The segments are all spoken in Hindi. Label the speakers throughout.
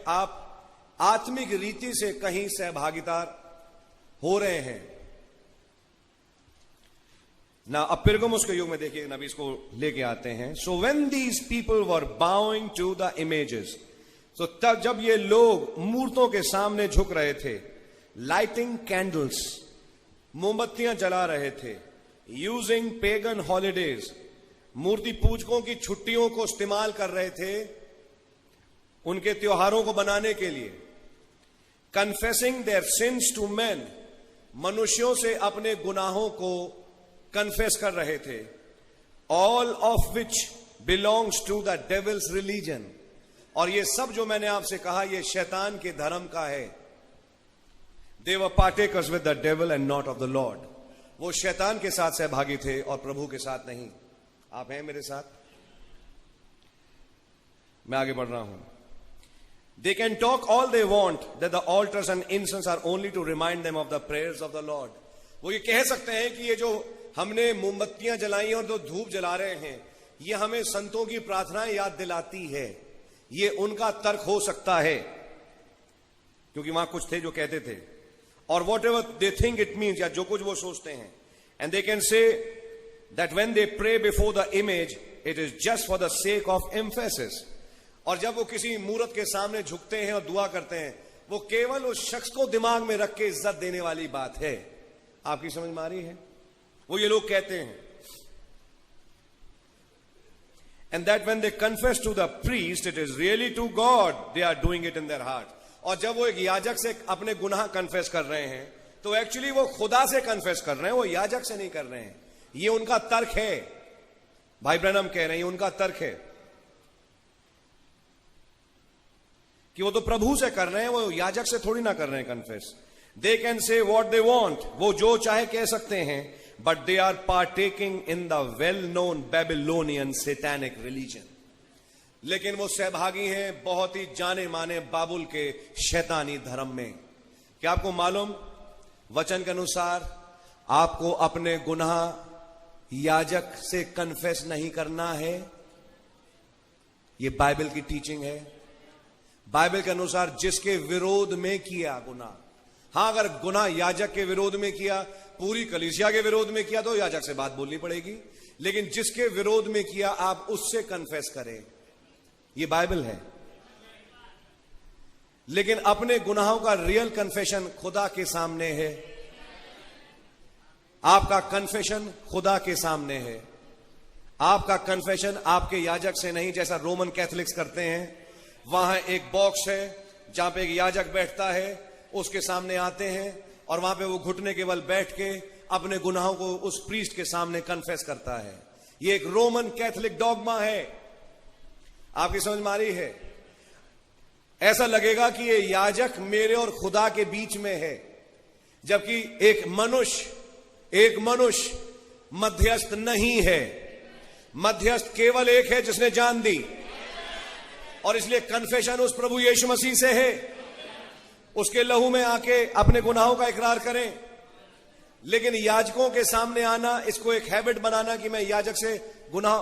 Speaker 1: आप आत्मिक रीति से कहीं सहभागीदार हो रहे हैं ना। अब पिरगमुस के युग में देखिए नबी इसको लेके आते हैं। So when these people were bowing to the images, तो तब जब ये लोग मूर्तों के सामने झुक रहे थे, लाइटिंग कैंडल्स, मोमबत्तियां जला रहे थे, यूजिंग पेगन हॉलीडेज, मूर्ति पूजकों की छुट्टियों को इस्तेमाल कर रहे थे उनके त्योहारों को बनाने के लिए, confessing their sins to man, मनुष्यों से अपने गुनाहों को कन्फेस कर रहे थे, all of which belongs to the devil's religion, और ये सब जो मैंने आपसे कहा ये शैतान के धर्म का है। They were partakers with the devil and not of the lord, वो शैतान के साथ सहभागी थे और प्रभु के साथ नहीं। आप हैं मेरे साथ? मैं आगे बढ़ रहा हूं। They can talk all they want that the altars and incense are only to remind them of the prayers of the Lord. वो ये कह सकते हैं कि ये जो हमने मोमबत्तियां जलाई और जो धूप जला रहे हैं ये हमें संतों की प्रार्थनाएं याद दिलाती है। ये उनका तर्क हो सकता है क्योंकि वहां कुछ थे जो कहते थे, और whatever they think it means, या जो कुछ वो सोचते हैं, and they can say that when they pray before the image it is just for the sake of emphasis. और जब वो किसी मूर्त के सामने झुकते हैं और दुआ करते हैं वो केवल उस शख्स को दिमाग में रख के इज्जत देने वाली बात है। आपकी समझ में आ रही है? वो ये लोग कहते हैं। And that when they confess to the priest it is really to God, they are doing it in their heart. और जब वो एक याजक से अपने गुनाह कन्फेस कर रहे हैं तो एक्चुअली वो खुदा से कन्फेस कर रहे हैं, वो याजक से नहीं कर रहे हैं। ये उनका तर्क है। भाई ब्रैनम कह रहे हैं उनका तर्क है कि वो तो प्रभु से कर रहे हैं, वो याजक से थोड़ी ना कर रहे हैं confess. They can say what they want, वो जो चाहे कह सकते हैं, but they are partaking in the well known Babylonian satanic religion. लेकिन वो सहभागी हैं बहुत ही जाने माने बाबुल के शैतानी धर्म में। क्या आपको मालूम, वचन के अनुसार आपको अपने गुनाह याजक से कन्फेस नहीं करना है। ये बाइबल की टीचिंग है। बाइबल के अनुसार जिसके विरोध में किया गुनाह, हां अगर गुनाह याजक के विरोध में किया, पूरी कलीसिया के विरोध में किया तो याजक से बात बोलनी पड़ेगी, लेकिन जिसके विरोध में किया आप उससे कन्फेस करें। ये बाइबल है। लेकिन अपने गुनाहों का रियल कन्फेशन खुदा के सामने है। आपका कन्फेशन खुदा के सामने है। आपका कन्फेशन आपके याजक से नहीं, जैसा रोमन कैथोलिक्स करते हैं। वहां एक बॉक्स है जहां पे एक याजक बैठता है, उसके सामने आते हैं और वहां पे वो घुटने के बल बैठ के अपने गुनाहों को उस प्रीस्ट के सामने कन्फेस करता है। ये एक रोमन कैथोलिक डॉगमा है। आपकी समझ में आ रही है? ऐसा लगेगा कि ये याजक मेरे और खुदा के बीच में है, जबकि एक मनुष्य मध्यस्थ नहीं है। मध्यस्थ केवल एक है जिसने जान दी, और इसलिए कन्फेशन उस प्रभु यीशु मसीह से है। उसके लहू में आके अपने गुनाहों का इकरार करें। लेकिन याजकों के सामने आना, इसको एक हैबिट बनाना कि मैं याजक से गुनाह,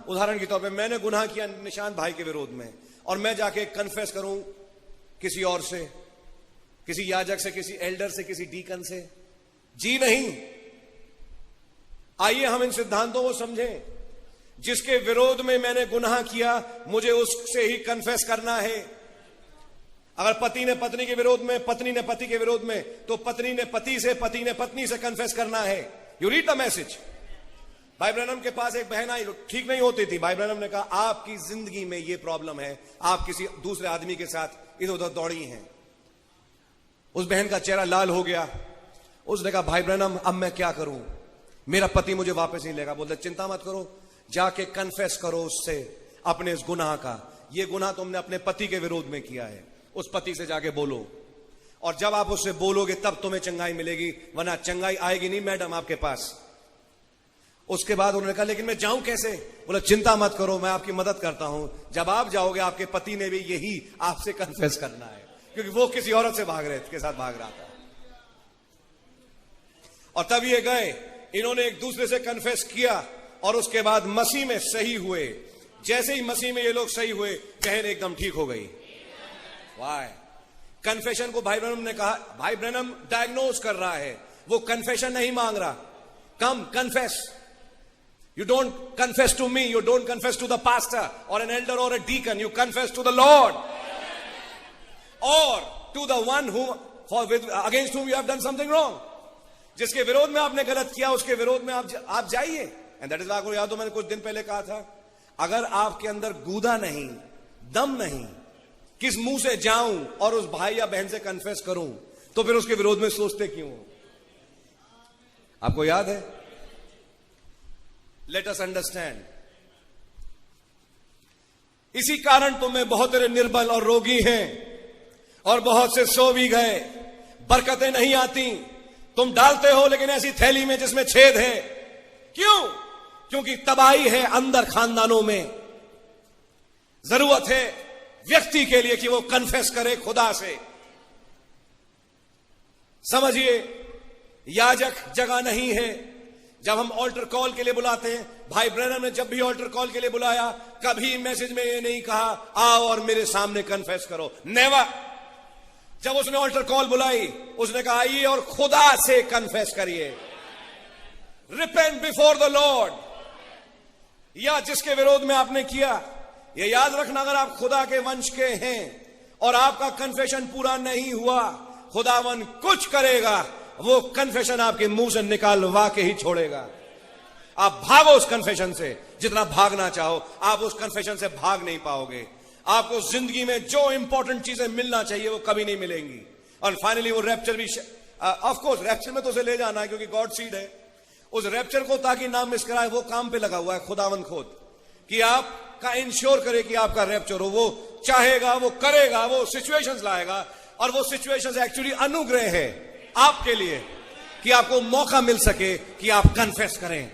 Speaker 1: उदाहरण के तौर पे मैंने गुनाह किया निशांत भाई के विरोध में, और मैं जाके कन्फेस करूं किसी और से, किसी याजक से, किसी एल्डर से, किसी डीकन से। जी नहीं। आइए हम इन सिद्धांतों को समझें। जिसके विरोध में मैंने गुनाह किया मुझे उससे ही कन्फेस करना है। अगर पति ने पत्नी के विरोध में, पत्नी ने पति के विरोध में, तो पत्नी ने पति से, पति ने पत्नी से कन्फेस करना है। You read the message. भाई ब्रैनम के पास एक बहन आई, ठीक नहीं होती थी। भाई ब्रैनम ने कहा आपकी जिंदगी में ये प्रॉब्लम है, आप किसी दूसरे आदमी के साथ इधर उधर दौड़ी हैं। उस बहन का चेहरा लाल हो गया। उसने कहा भाई ब्रैनम अब मैं क्या करूं, मेरा पति मुझे वापस नहीं लेगा। बोलते चिंता मत करो, जाके कन्फेस करो उससे अपने इस गुनाह का। ये गुनाह तुमने अपने पति के विरोध में किया है। उस पति से जाके बोलो, और जब आप उससे बोलोगे तब तुम्हें चंगाई मिलेगी, वरना चंगाई आएगी नहीं मैडम आपके पास। उसके बाद उन्होंने कहा लेकिन मैं जाऊं कैसे? बोला चिंता मत करो, मैं आपकी मदद करता हूं। जब आप जाओगे आपके पति ने भी यही आपसे कन्फेस करना है, क्योंकि वो किसी औरत से भाग रहा था। और तब ये गए, इन्होंने एक दूसरे से कन्फेस किया और उसके बाद मसीह में सही हुए। जैसे ही मसीह में ये लोग सही हुए, बहन एकदम ठीक हो गई। Why? कन्फेशन को भाई ब्रैनम ने कहा, भाई ब्रैनम डायग्नोज कर रहा है, वो कन्फेशन नहीं मांग रहा. कम confess. You don't confess to me, you don't confess to the pastor or an elder or a deacon, you confess to the Lord. Or to the one against whom you have done something wrong. जिसके विरोध में आपने गलत किया, उसके विरोध में आप जाइए. And that is why आपको याद हो मैंने कुछ दिन पहले कहा था, अगर आपके अंदर गूदा नहीं, दम नहीं, किस मुंह से जाऊं और उस भाई या बहन से कन्फेस करूं, तो फिर उसके विरोध में सोचते क्यों हो? आपको याद है? Let us understand. इसी कारण तुम्हें बहुत तेरे निर्बल और रोगी हैं और बहुत से सो भी गए. बरकतें नहीं आती, तुम डालते हो लेकिन ऐसी थैली में जिसमें छेद है. क्यों? क्योंकि तबाही है अंदर खानदानों में. जरूरत है व्यक्ति के लिए कि वो कन्फेस करे खुदा से. समझिए, याजक जगह नहीं है. जब हम ऑल्टर कॉल के लिए बुलाते हैं, भाई ब्रैनम ने जब भी ऑल्टर कॉल के लिए बुलाया, कभी मैसेज में ये नहीं कहा आओ और मेरे सामने कन्फेस करो. नेवर. जब उसने ऑल्टर कॉल बुलाई, उसने कहा आइए और खुदा से कन्फेस करिए. Repent before the Lord. या जिसके विरोध में आपने किया, ये याद रखना, अगर आप खुदा के वंश के हैं और आपका कन्फेशन पूरा नहीं हुआ, खुदावन कुछ करेगा, वो कन्फेशन आपके मुंह से निकालवा के ही छोड़ेगा. आप भागो उस कन्फेशन से, जितना भागना चाहो. आप उस कन्फेशन से भाग नहीं पाओगे. आपको जिंदगी में जो इंपॉर्टेंट चीजें मिलना चाहिए वो कभी नहीं मिलेंगी. और फाइनली वो रैप्चर भी, ऑफ कोर्स रैप्चर में तो उसे ले जाना है क्योंकि गॉड सीड है. उस रैप्चर को ताकि ना मिस कराए, वो काम पे लगा हुआ है खुदावन खुद, कि आपका इंश्योर करे कि आपका रैप्चर हो. वो चाहेगा, वो करेगा, वो सिचुएशंस लाएगा. और वो सिचुएशंस एक्चुअली अनुग्रह है आपके लिए, कि आपको मौका मिल सके कि आप कन्फेस करें.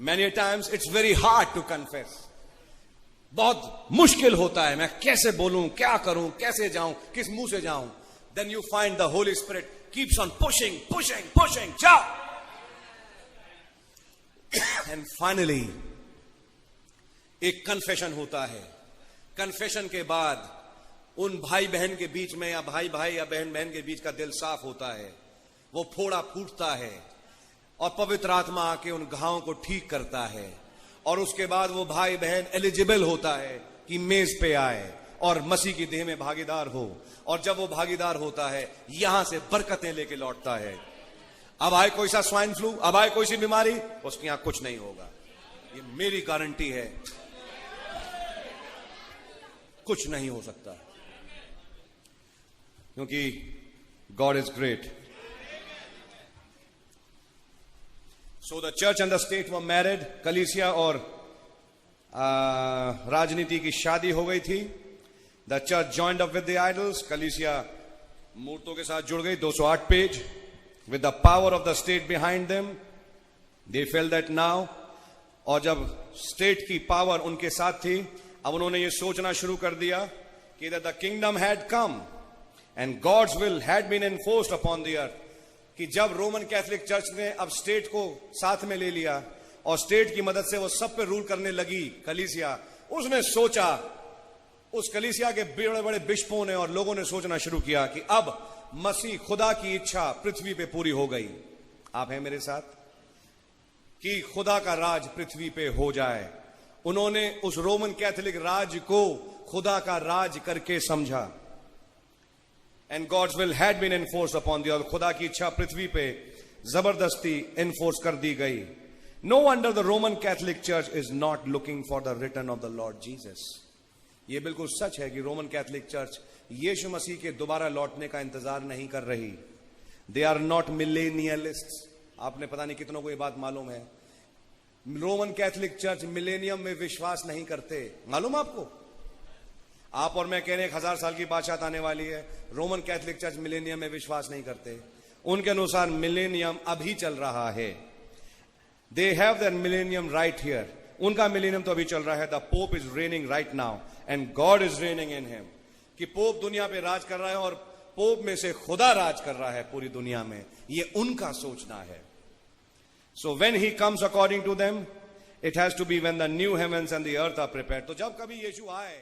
Speaker 1: Many times it's very hard to confess. बहुत मुश्किल होता है, मैं कैसे बोलूं, क्या करूं, कैसे जाऊं, किस मुंह से जाऊं. Then you find the Holy Spirit keeps on pushing, pushing, pushing. जाओ. And finally एक कन्फेशन होता है. कन्फेशन के बाद उन भाई बहन के बीच में, या भाई भाई या बहन बहन के बीच का दिल साफ होता है. वो फोड़ा फूटता है और पवित्र आत्मा आके उन घावों को ठीक करता है. और उसके बाद वो भाई बहन एलिजिबल होता है कि मेज पे आए और मसीह की देह में भागीदार हो. और जब वो भागीदार होता है, यहां से बरकतें लेके लौटता है. अब आए कोई सा स्वाइन फ्लू, अब आए कोई सी बीमारी, उसके यहां कुछ नहीं होगा. ये मेरी गारंटी है, कुछ नहीं हो सकता, क्योंकि God is great. So the church and the state were married. कलीसिया और राजनीति की शादी हो गई थी. The church joined up with the idols. कलीसिया मूर्तों के साथ जुड़ गई. 208 page. With the power of the state behind them, they felt that now. और जब स्टेट की पावर उनके साथ थी, अब उन्होंने ये सोचना शुरू कर दिया कि that the kingdom had come and God's will had been enforced upon the earth. कि जब रोमन कैथोलिक चर्च ने अब स्टेट को साथ में ले लिया और स्टेट की मदद से वो सब पे रूल करने लगी कलीसिया, उसने सोचा, उस कलीसिया के बड़े बड़े बिशपों ने और लोगों ने सोचना शुरू किया कि अब मसीह खुदा की इच्छा पृथ्वी पे पूरी हो गई. आप हैं मेरे साथ? कि खुदा का राज पृथ्वी पे हो जाए. उन्होंने उस रोमन कैथोलिक राज को खुदा का राज करके समझा. And God's will had been enforced upon the earth. खुदा की इच्छा पृथ्वी पे जबरदस्ती enforce कर दी गई. No wonder the Roman Catholic Church is not looking for the return of the Lord Jesus. ये बिल्कुल सच है कि रोमन कैथोलिक चर्च यीशु मसीह के दोबारा लौटने का इंतजार नहीं कर रही. They are not millennialists. आपने पता नहीं कितनों को ये बात मालूम है. रोमन कैथोलिक चर्च मिलेनियम में विश्वास नहीं करते. मालूम आपको? आप और मैं कह रहे हैं 1000 साल की बादशाहत आने वाली है. रोमन कैथोलिक चर्च मिलेनियम में विश्वास नहीं करते. उनके अनुसार मिलेनियम अभी चल रहा है. They have their millennium right here. उनका मिलेनियम तो अभी चल रहा है. The pope is raining right now and God is raining in him. कि पोप दुनिया पे राज कर रहा है और पोप में से खुदा राज कर रहा है पूरी दुनिया में. ये उनका सोचना है. So when he comes according to them, it has to be when the new heavens and the earth are prepared. तो जब कभी यीशु आए